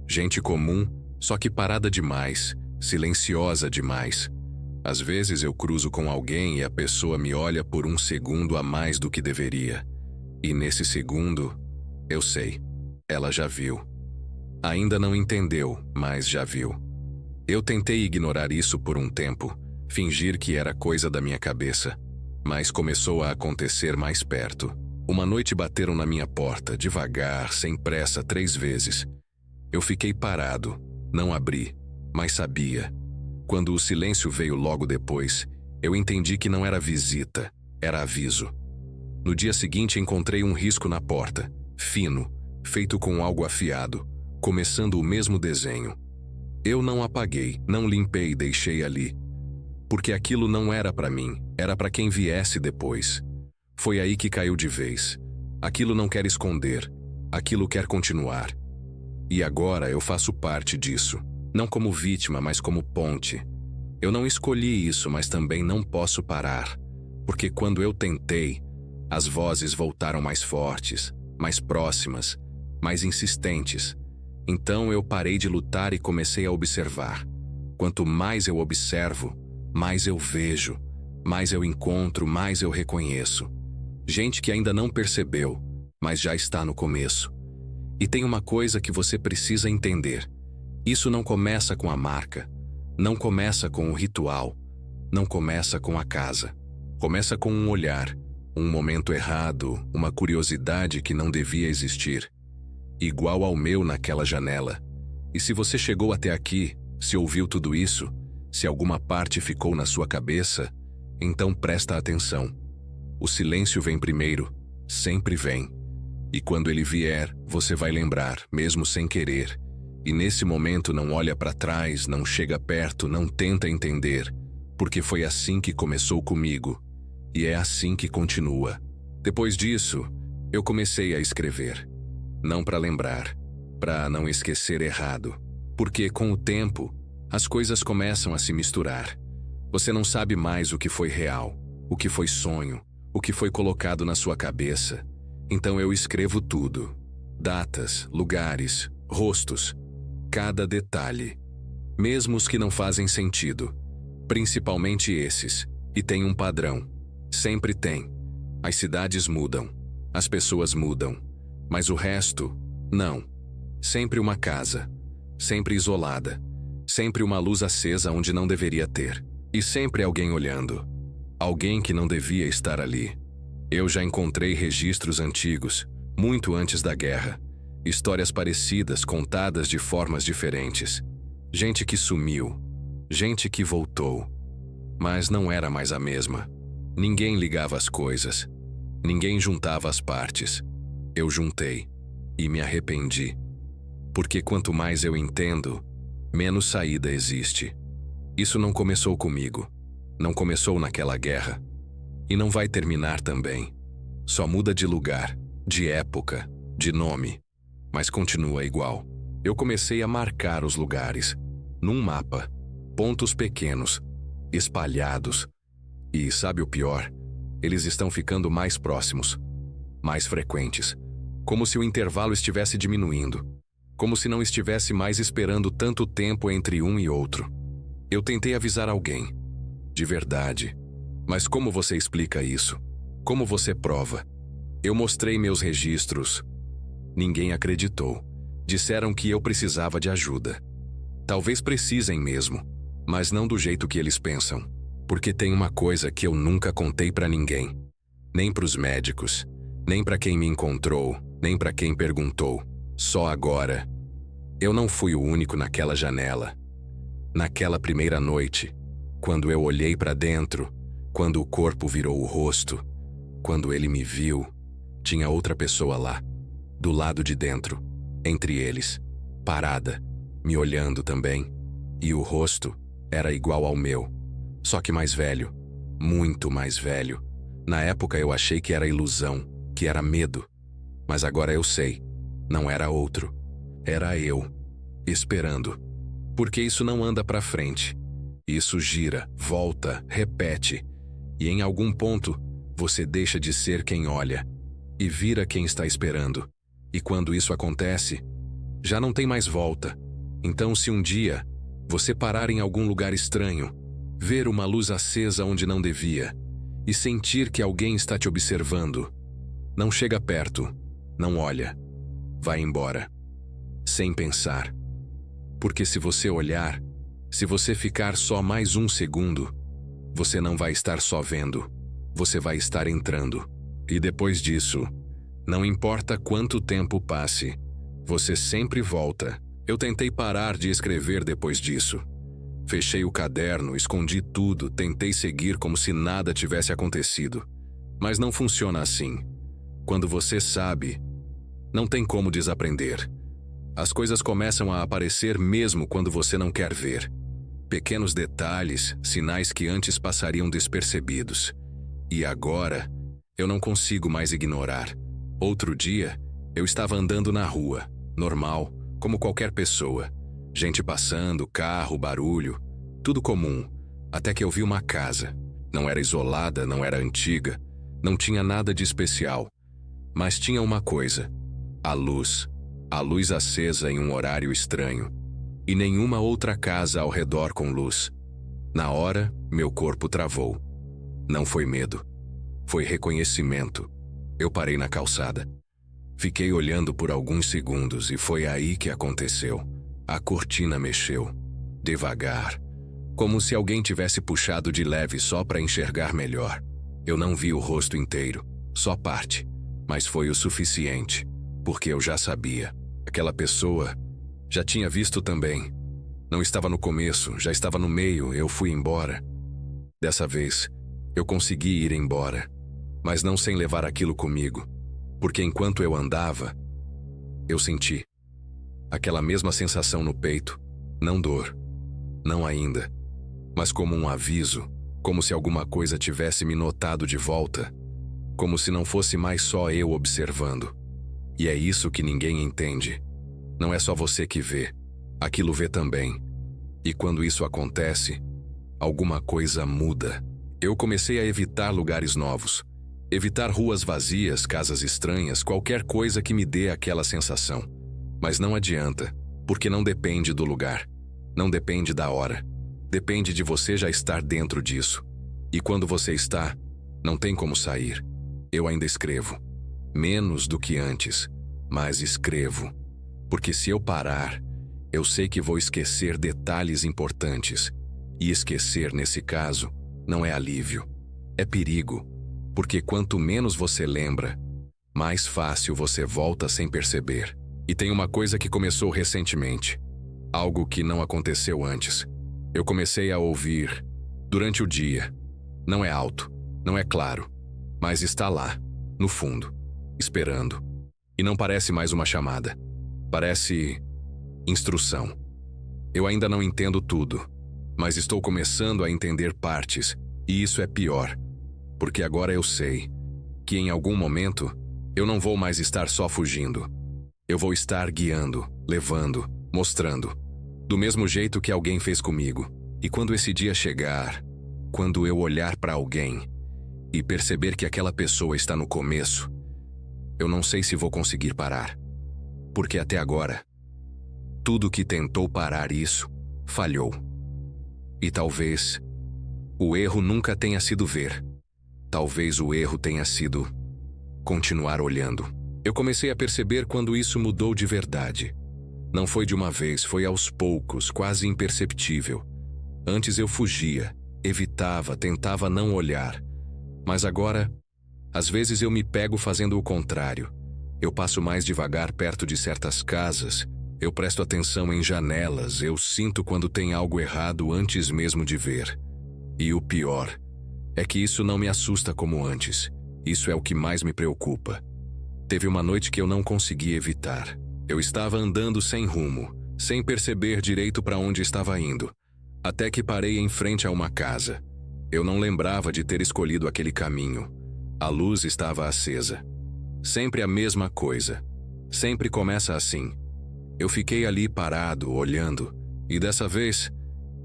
Gente comum, só que parada demais, silenciosa demais. Às vezes eu cruzo com alguém e a pessoa me olha por um segundo a mais do que deveria. E nesse segundo, eu sei, ela já viu. Ainda não entendeu, mas já viu. Eu tentei ignorar isso por um tempo, fingir que era coisa da minha cabeça, mas começou a acontecer mais perto. Uma noite bateram na minha porta, devagar, sem pressa, 3 vezes. Eu fiquei parado, não abri, mas sabia. Quando o silêncio veio logo depois, eu entendi que não era visita, era aviso. No dia seguinte encontrei um risco na porta, fino, feito com algo afiado, começando o mesmo desenho. Eu não apaguei, não limpei e deixei ali. Porque aquilo não era para mim, era para quem viesse depois. Foi aí que caiu de vez. Aquilo não quer esconder, aquilo quer continuar. E agora eu faço parte disso, não como vítima, mas como ponte. Eu não escolhi isso, mas também não posso parar, porque quando eu tentei, as vozes voltaram mais fortes, mais próximas, mais insistentes. Então eu parei de lutar e comecei a observar. Quanto mais eu observo, mais eu vejo, mais eu encontro, mais eu reconheço. Gente que ainda não percebeu, mas já está no começo. E tem uma coisa que você precisa entender. Isso não começa com a marca, não começa com o ritual, não começa com a casa. Começa com um olhar, um momento errado, uma curiosidade que não devia existir. Igual ao meu naquela janela. E se você chegou até aqui, se ouviu tudo isso, se alguma parte ficou na sua cabeça, então presta atenção. O silêncio vem primeiro, sempre vem. E quando ele vier, você vai lembrar, mesmo sem querer. E nesse momento não olha para trás, não chega perto, não tenta entender, porque foi assim que começou comigo. E é assim que continua. Depois disso, eu comecei a escrever. Não para lembrar, para não esquecer errado. Porque com o tempo, as coisas começam a se misturar. Você não sabe mais o que foi real, o que foi sonho, o que foi colocado na sua cabeça. Então eu escrevo tudo. Datas, lugares, rostos, cada detalhe. Mesmo os que não fazem sentido. Principalmente esses. E tem um padrão. Sempre tem. As cidades mudam. As pessoas mudam. Mas o resto, não. Sempre uma casa. Sempre isolada. Sempre uma luz acesa onde não deveria ter. E sempre alguém olhando. Alguém que não devia estar ali. Eu já encontrei registros antigos, muito antes da guerra. Histórias parecidas, contadas de formas diferentes. Gente que sumiu. Gente que voltou. Mas não era mais a mesma. Ninguém ligava as coisas. Ninguém juntava as partes. Eu juntei. E me arrependi. Porque quanto mais eu entendo, menos saída existe. Isso não começou comigo. Não começou naquela guerra. E não vai terminar também. Só muda de lugar, de época, de nome. Mas continua igual. Eu comecei a marcar os lugares. Num mapa. Pontos pequenos. Espalhados. E sabe o pior? Eles estão ficando mais próximos. Mais frequentes. Como se o intervalo estivesse diminuindo. Como se não estivesse mais esperando tanto tempo entre um e outro. Eu tentei avisar alguém. De verdade. Mas como você explica isso? Como você prova? Eu mostrei meus registros. Ninguém acreditou. Disseram que eu precisava de ajuda. Talvez precisem mesmo, mas não do jeito que eles pensam. Porque tem uma coisa que eu nunca contei pra ninguém. Nem pros médicos, nem pra quem me encontrou, nem pra quem perguntou. Só agora. Eu não fui o único naquela janela. Naquela primeira noite, quando eu olhei pra dentro, quando o corpo virou o rosto, quando ele me viu, tinha outra pessoa lá, do lado de dentro, entre eles. parada, me olhando também, e o rosto era igual ao meu, só que mais velho, muito mais velho. Na época eu achei que era ilusão, que era medo, mas agora eu sei, não era outro, era eu, esperando, porque isso não anda para frente, isso gira, volta, repete, e em algum ponto você deixa de ser quem olha e vira quem está esperando, e quando isso acontece, já não tem mais volta. Então, se um dia você parar em algum lugar estranho, ver uma luz acesa onde não devia e sentir que alguém está te observando, não chega perto, não olha, vai embora, sem pensar. Porque se você olhar, se você ficar só mais um segundo, você não vai estar só vendo, você vai estar entrando. E depois disso, não importa quanto tempo passe, você sempre volta. Eu tentei parar de escrever depois disso. Fechei o caderno, escondi tudo, tentei seguir como se nada tivesse acontecido. Mas não funciona assim. Quando você sabe, não tem como desaprender. As coisas começam a aparecer mesmo quando você não quer ver. Pequenos detalhes, sinais que antes passariam despercebidos. E agora, eu não consigo mais ignorar. Outro dia, eu estava andando na rua, normal, como qualquer pessoa. Gente passando, carro, barulho, tudo comum, até que eu vi uma casa. Não era isolada, não era antiga, não tinha nada de especial. Mas tinha uma coisa, a luz acesa em um horário estranho. E nenhuma outra casa ao redor com luz. Na hora, meu corpo travou. Não foi medo, foi reconhecimento. Eu parei na calçada. Fiquei olhando por alguns segundos e foi aí que aconteceu. A cortina mexeu, devagar, como se alguém tivesse puxado de leve só para enxergar melhor. Eu não vi o rosto inteiro, só parte, mas foi o suficiente, porque eu já sabia. Aquela pessoa já tinha visto também. Não estava no começo, já estava no meio, eu fui embora. Dessa vez, eu consegui ir embora, mas não sem levar aquilo comigo, porque enquanto eu andava, eu senti aquela mesma sensação no peito, não dor, não ainda, mas como um aviso, como se alguma coisa tivesse me notado de volta, como se não fosse mais só eu observando. E é isso que ninguém entende. Não é só você que vê, aquilo vê também. E quando isso acontece, alguma coisa muda. Eu comecei a evitar lugares novos, evitar ruas vazias, casas estranhas, qualquer coisa que me dê aquela sensação. Mas não adianta, porque não depende do lugar, não depende da hora, depende de você já estar dentro disso. E quando você está, não tem como sair. Eu ainda escrevo, menos do que antes, mas escrevo, porque se eu parar, eu sei que vou esquecer detalhes importantes, e esquecer nesse caso não é alívio, é perigo, porque quanto menos você lembra, mais fácil você volta sem perceber. E tem uma coisa que começou recentemente, algo que não aconteceu antes. Eu comecei a ouvir durante o dia. Não é alto, não é claro, mas está lá, no fundo, esperando. E não parece mais uma chamada, parece instrução. Eu ainda não entendo tudo, mas estou começando a entender partes, e isso é pior, porque agora eu sei que em algum momento eu não vou mais estar só fugindo. Eu vou estar guiando, levando, mostrando, do mesmo jeito que alguém fez comigo. E quando esse dia chegar, quando eu olhar para alguém e perceber que aquela pessoa está no começo, eu não sei se vou conseguir parar, porque até agora, tudo que tentou parar isso, falhou. E talvez o erro nunca tenha sido ver. Talvez o erro tenha sido continuar olhando. Eu comecei a perceber quando isso mudou de verdade. Não foi de uma vez, foi aos poucos, quase imperceptível. Antes eu fugia, evitava, tentava não olhar. Mas agora, às vezes eu me pego fazendo o contrário. Eu passo mais devagar perto de certas casas, eu presto atenção em janelas, eu sinto quando tem algo errado antes mesmo de ver. E o pior é que isso não me assusta como antes. Isso é o que mais me preocupa. Teve uma noite que eu não consegui evitar. Eu estava andando sem rumo. sem perceber direito para onde estava indo, até que parei em frente a uma casa. Eu não lembrava de ter escolhido aquele caminho. A luz estava acesa. Sempre a mesma coisa. Sempre começa assim. Eu fiquei ali parado, olhando, e dessa vez,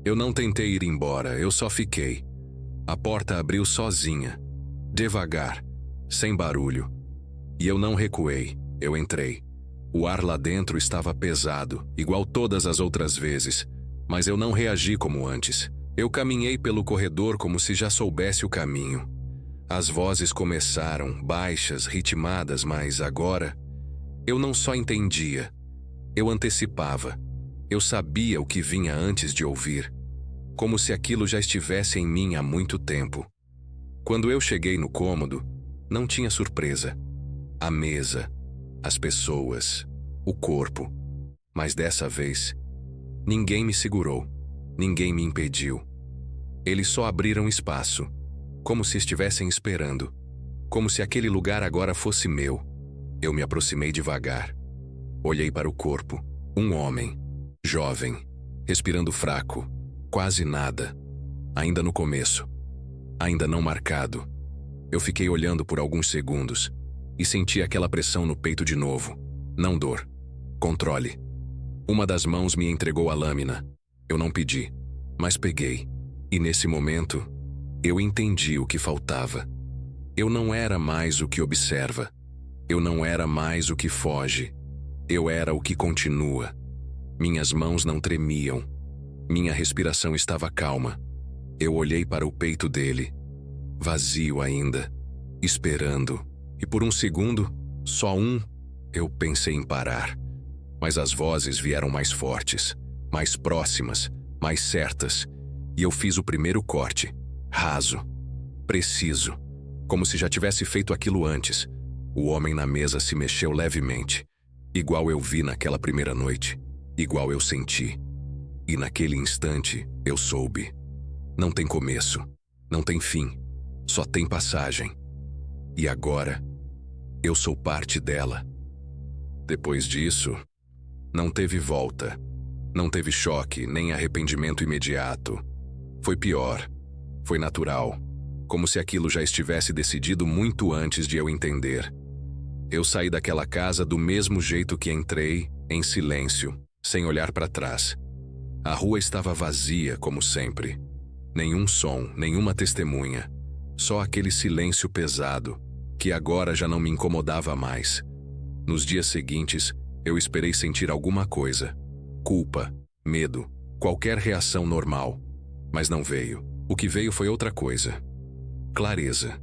eu não tentei ir embora, eu só fiquei. A porta abriu sozinha, devagar, sem barulho. E eu não recuei, eu entrei. O ar lá dentro estava pesado, igual todas as outras vezes, mas eu não reagi como antes. Eu caminhei pelo corredor como se já soubesse o caminho. As vozes começaram, baixas, ritmadas, mas agora, eu não só entendia, eu antecipava. Eu sabia o que vinha antes de ouvir, como se aquilo já estivesse em mim há muito tempo. Quando eu cheguei no cômodo, não tinha surpresa. A mesa, as pessoas, o corpo. Mas dessa vez, ninguém me segurou, ninguém me impediu. Eles só abriram espaço, como se estivessem esperando, como se aquele lugar agora fosse meu. Eu me aproximei devagar. Olhei para o corpo. Um homem, jovem, respirando fraco, quase nada. Ainda no começo, ainda não marcado. Eu fiquei olhando por alguns segundos e senti aquela pressão no peito de novo. Não dor, controle. Uma das mãos me entregou a lâmina. Eu não pedi, mas peguei. E nesse momento, eu entendi o que faltava. Eu não era mais o que observa. Eu não era mais o que foge. Eu era o que continua. Minhas mãos não tremiam. Minha respiração estava calma. Eu olhei para o peito dele, vazio ainda, esperando. E por um segundo, só um, eu pensei em parar. Mas as vozes vieram mais fortes, mais próximas, mais certas. E eu fiz o primeiro corte, raso, preciso, como se já tivesse feito aquilo antes. O homem na mesa se mexeu levemente, igual eu vi naquela primeira noite, igual eu senti. E naquele instante, eu soube. Não tem começo, não tem fim, só tem passagem. E agora, eu sou parte dela. Depois disso, não teve volta. Não teve choque, nem arrependimento imediato. Foi pior. Foi natural. Como se aquilo já estivesse decidido muito antes de eu entender. Eu saí daquela casa do mesmo jeito que entrei, em silêncio, sem olhar para trás. A rua estava vazia, como sempre. Nenhum som, nenhuma testemunha. Só aquele silêncio pesado, que agora já não me incomodava mais. Nos dias seguintes, eu esperei sentir alguma coisa. Culpa, medo, qualquer reação normal. Mas não veio. O que veio foi outra coisa. Clareza.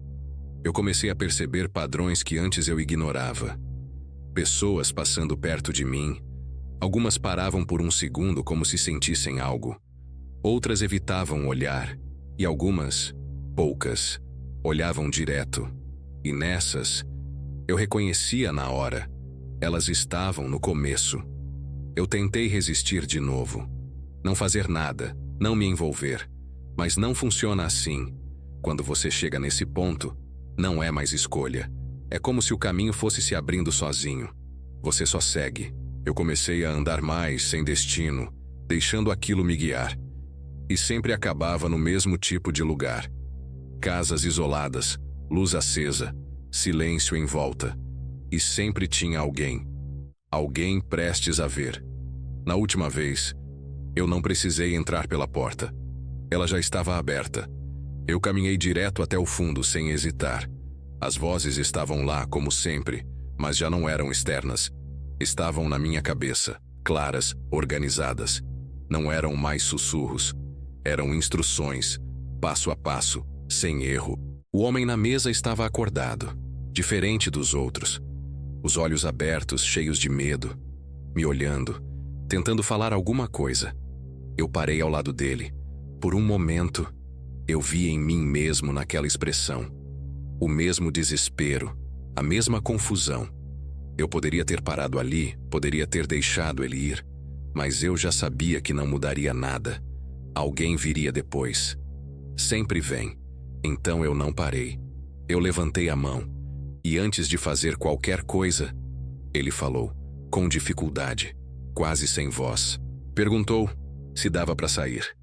Eu comecei a perceber padrões que antes eu ignorava. Pessoas passando perto de mim. Algumas paravam por um segundo como se sentissem algo. Outras evitavam olhar. E algumas, poucas, olhavam direto. E nessas, eu reconhecia na hora. Elas estavam no começo. Eu tentei resistir de novo. Não fazer nada, não me envolver. Mas não funciona assim. Quando você chega nesse ponto, não é mais escolha. É como se o caminho fosse se abrindo sozinho. Você só segue. Eu comecei a andar mais, sem destino, deixando aquilo me guiar. E sempre acabava no mesmo tipo de lugar. Casas isoladas, luz acesa, silêncio em volta. E sempre tinha alguém. Alguém prestes a ver. Na última vez, eu não precisei entrar pela porta. Ela já estava aberta. Eu caminhei direto até o fundo sem hesitar. As vozes estavam lá, como sempre, mas já não eram externas. Estavam na minha cabeça, claras, organizadas. Não eram mais sussurros. Eram instruções, passo a passo, sem erro. O homem na mesa estava acordado, diferente dos outros. Os olhos abertos, cheios de medo, me olhando, tentando falar alguma coisa. Eu parei ao lado dele. Por um momento, eu vi em mim mesmo naquela expressão. O mesmo desespero, a mesma confusão. Eu poderia ter parado ali, poderia ter deixado ele ir, mas eu já sabia que não mudaria nada. Alguém viria depois. Sempre vem. Então eu não parei. Eu levantei a mão. E antes de fazer qualquer coisa, ele falou, com dificuldade, quase sem voz. Perguntou se dava para sair.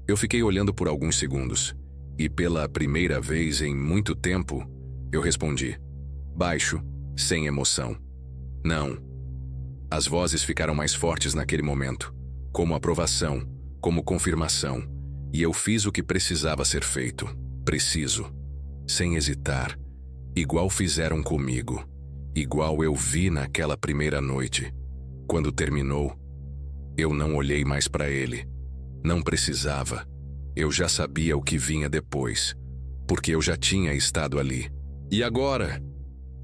Eu fiquei olhando por alguns segundos, e pela primeira vez em muito tempo, eu respondi, baixo, sem emoção. Não. As vozes ficaram mais fortes naquele momento, como aprovação, como confirmação, e eu fiz o que precisava ser feito. Preciso. Sem hesitar. Igual fizeram comigo. Igual eu vi naquela primeira noite. Quando terminou, eu não olhei mais para ele. Não precisava. Eu já sabia o que vinha depois, porque eu já tinha estado ali. E agora,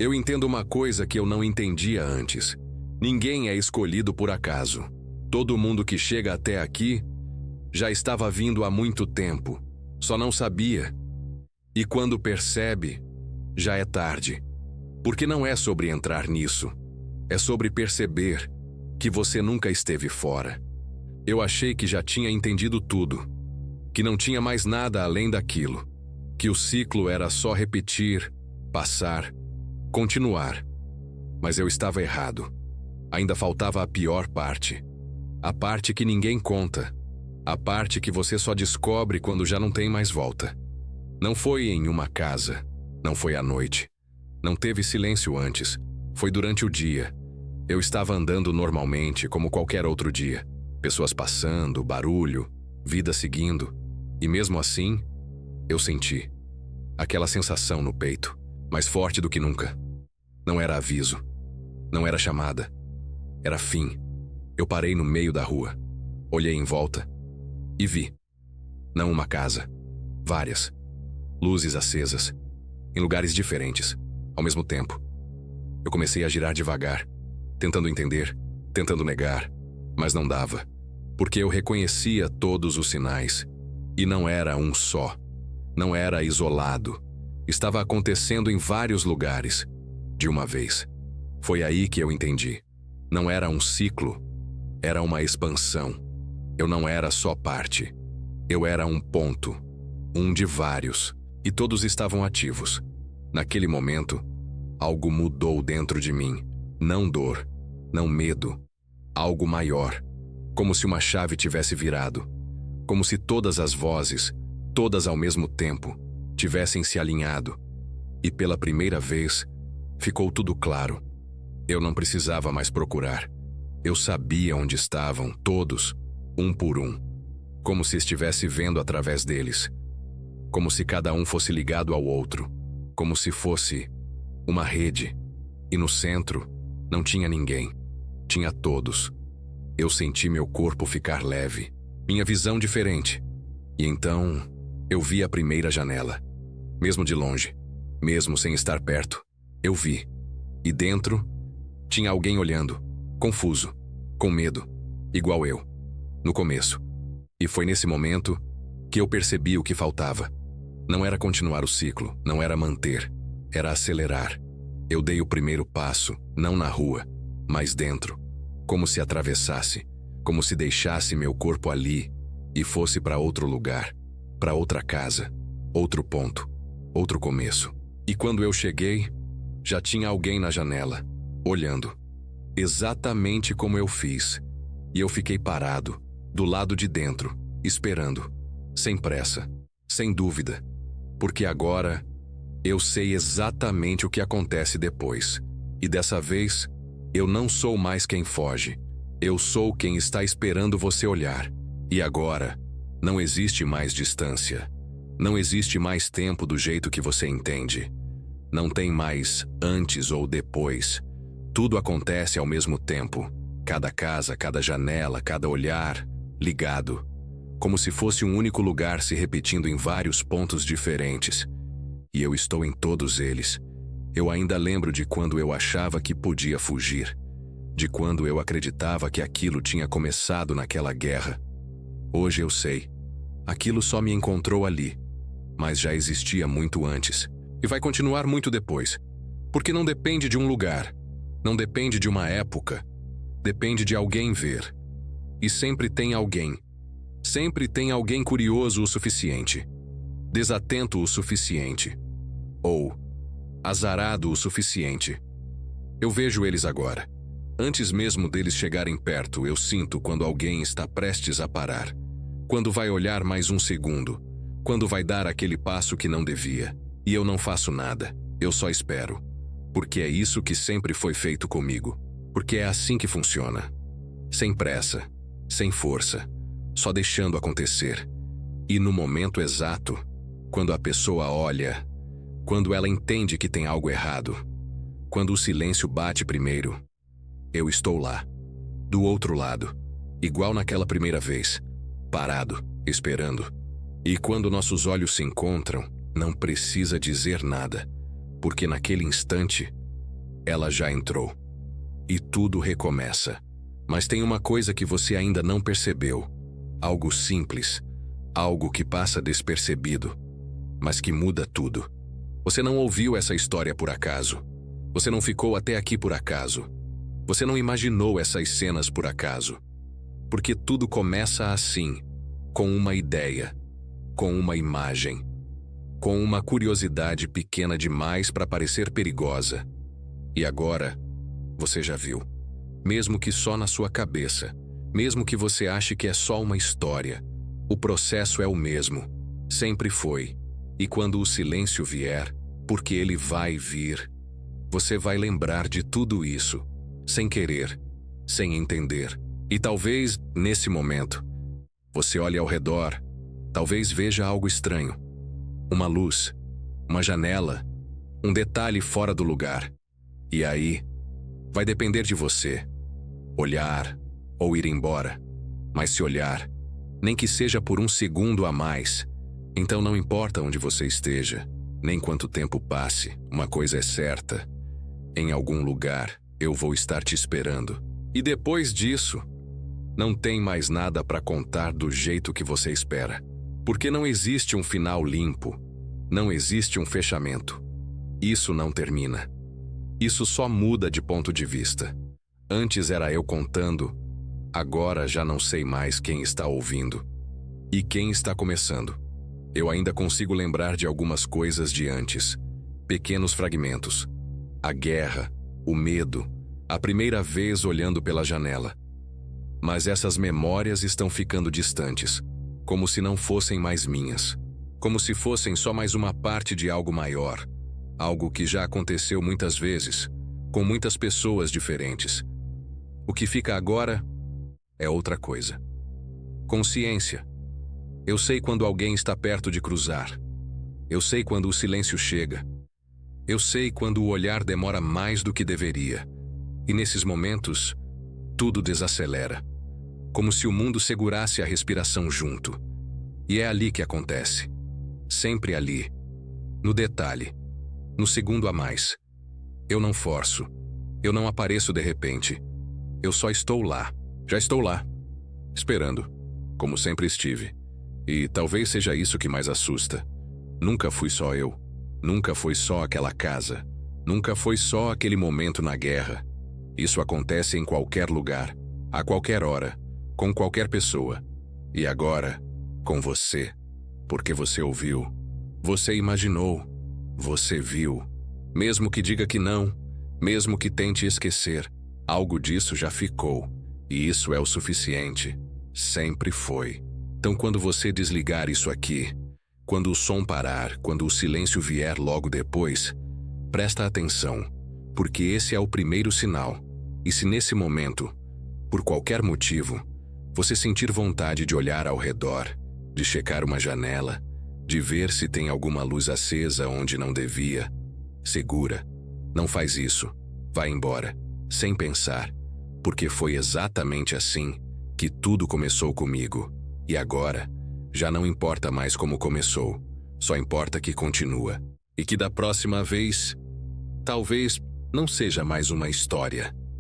eu entendo uma coisa que eu não entendia antes. Ninguém é escolhido por acaso. Todo mundo que chega até aqui já estava vindo há muito tempo, só não sabia. E quando percebe, já é tarde. Porque não é sobre entrar nisso, é sobre perceber que você nunca esteve fora. Eu achei que já tinha entendido tudo, que não tinha mais nada além daquilo, que o ciclo era só repetir, passar, continuar. Mas eu estava errado. Ainda faltava a pior parte. A parte que ninguém conta. A parte que você só descobre quando já não tem mais volta. Não foi em uma casa. Não foi à noite. Não teve silêncio antes. Foi durante o dia. Eu estava andando normalmente, como qualquer outro dia. Pessoas passando, barulho, vida seguindo. E mesmo assim, eu senti. Aquela sensação no peito, mais forte do que nunca. Não era aviso. Não era chamada. Era fim. Eu parei no meio da rua. Olhei em volta. E vi. Não uma casa. Várias. Luzes acesas. Em lugares diferentes. Ao mesmo tempo. Eu comecei a girar devagar. Tentando entender. Tentando negar. Mas não dava. Porque eu reconhecia todos os sinais. E não era um só. Não era isolado. Estava acontecendo em vários lugares. De uma vez. Foi aí que eu entendi. Não era um ciclo. Era uma expansão. Eu não era só parte. Eu era um ponto. Um de vários. E todos estavam ativos. Naquele momento, algo mudou dentro de mim. Não dor. Não medo. Algo maior. Como se uma chave tivesse virado. Como se todas as vozes, todas ao mesmo tempo, tivessem se alinhado. E pela primeira vez, ficou tudo claro. Eu não precisava mais procurar. Eu sabia onde estavam, todos, um por um. Como se estivesse vendo através deles. Como se cada um fosse ligado ao outro. Como se fosse uma rede. E no centro, não tinha ninguém. Tinha todos. Eu senti meu corpo ficar leve. Minha visão diferente. E então, eu vi a primeira janela. Mesmo de longe. Mesmo sem estar perto. Eu vi. E dentro, tinha alguém olhando. Confuso. Com medo. Igual eu. No começo. E foi nesse momento que eu percebi o que faltava. Não era continuar o ciclo. Não era manter. Era acelerar. Eu dei o primeiro passo, não na rua, mas dentro. Como se atravessasse. Como se deixasse meu corpo ali e fosse para outro lugar, para outra casa, outro ponto, outro começo. E quando eu cheguei, já tinha alguém na janela, olhando. Exatamente como eu fiz. E eu fiquei parado, do lado de dentro, esperando. Sem pressa, sem dúvida. Porque agora, eu sei exatamente o que acontece depois. E dessa vez, eu não sou mais quem foge. Eu sou quem está esperando você olhar. E agora, não existe mais distância. Não existe mais tempo do jeito que você entende. Não tem mais antes ou depois. Tudo acontece ao mesmo tempo. Cada casa, cada janela, cada olhar, ligado. Como se fosse um único lugar se repetindo em vários pontos diferentes. E eu estou em todos eles. Eu ainda lembro de quando eu achava que podia fugir. De quando eu acreditava que aquilo tinha começado naquela guerra. Hoje eu sei. Aquilo só me encontrou ali. Mas já existia muito antes. E vai continuar muito depois. Porque não depende de um lugar. Não depende de uma época. Depende de alguém ver. E sempre tem alguém. Sempre tem alguém curioso o suficiente. Desatento o suficiente. Ou azarado o suficiente. Eu vejo eles agora. Antes mesmo deles chegarem perto, eu sinto quando alguém está prestes a parar. Quando vai olhar mais um segundo. Quando vai dar aquele passo que não devia. E eu não faço nada. Eu só espero. Porque é isso que sempre foi feito comigo. Porque é assim que funciona. Sem pressa. Sem força. Só deixando acontecer. E no momento exato, quando a pessoa olha, quando ela entende que tem algo errado, quando o silêncio bate primeiro, eu estou lá, do outro lado, igual naquela primeira vez, parado, esperando. E quando nossos olhos se encontram, não precisa dizer nada, porque naquele instante, ela já entrou. E tudo recomeça. Mas tem uma coisa que você ainda não percebeu. Algo simples, algo que passa despercebido, mas que muda tudo. Você não ouviu essa história por acaso. Você não ficou até aqui por acaso. Você não imaginou essas cenas por acaso. Porque tudo começa assim, com uma ideia, com uma imagem, com uma curiosidade pequena demais para parecer perigosa. E agora, você já viu. Mesmo que só na sua cabeça, mesmo que você ache que é só uma história, o processo é o mesmo, sempre foi. E quando o silêncio vier, porque ele vai vir, você vai lembrar de tudo isso, sem querer, sem entender. E talvez, nesse momento, você olhe ao redor, talvez veja algo estranho. Uma luz, uma janela, um detalhe fora do lugar. E aí, vai depender de você. Olhar ou ir embora. Mas se olhar, nem que seja por um segundo a mais, então não importa onde você esteja, nem quanto tempo passe, uma coisa é certa. Em algum lugar, eu vou estar te esperando. E depois disso, não tem mais nada para contar do jeito que você espera. Porque não existe um final limpo. Não existe um fechamento. Isso não termina. Isso só muda de ponto de vista. Antes era eu contando, agora já não sei mais quem está ouvindo. E quem está começando. Eu ainda consigo lembrar de algumas coisas de antes. Pequenos fragmentos. A guerra, o medo, a primeira vez olhando pela janela. Mas essas memórias estão ficando distantes, como se não fossem mais minhas. Como se fossem só mais uma parte de algo maior. Algo que já aconteceu muitas vezes, com muitas pessoas diferentes. O que fica agora é outra coisa. Consciência. Eu sei quando alguém está perto de cruzar. Eu sei quando o silêncio chega. Eu sei quando o olhar demora mais do que deveria. E nesses momentos, tudo desacelera. Como se o mundo segurasse a respiração junto. E é ali que acontece. Sempre ali. No detalhe. No segundo a mais. Eu não forço. Eu não apareço de repente. Eu só estou lá. Já estou lá. Esperando. Como sempre estive. E talvez seja isso que mais assusta. Nunca fui só eu. Nunca foi só aquela casa. Nunca foi só aquele momento na guerra. Isso acontece em qualquer lugar. A qualquer hora. Com qualquer pessoa. E agora, com você. Porque você ouviu. Você imaginou. Você viu. Mesmo que diga que não. Mesmo que tente esquecer. Algo disso já ficou. E isso é o suficiente. Sempre foi. Então quando você desligar isso aqui, quando o som parar, quando o silêncio vier logo depois, presta atenção, porque esse é o primeiro sinal. E se nesse momento, por qualquer motivo, você sentir vontade de olhar ao redor, de checar uma janela, de ver se tem alguma luz acesa onde não devia, segura. Não faz isso. Vai embora, sem pensar, porque foi exatamente assim que tudo começou comigo. E agora, já não importa mais como começou, só importa que continua. E que da próxima vez, talvez não seja mais uma história,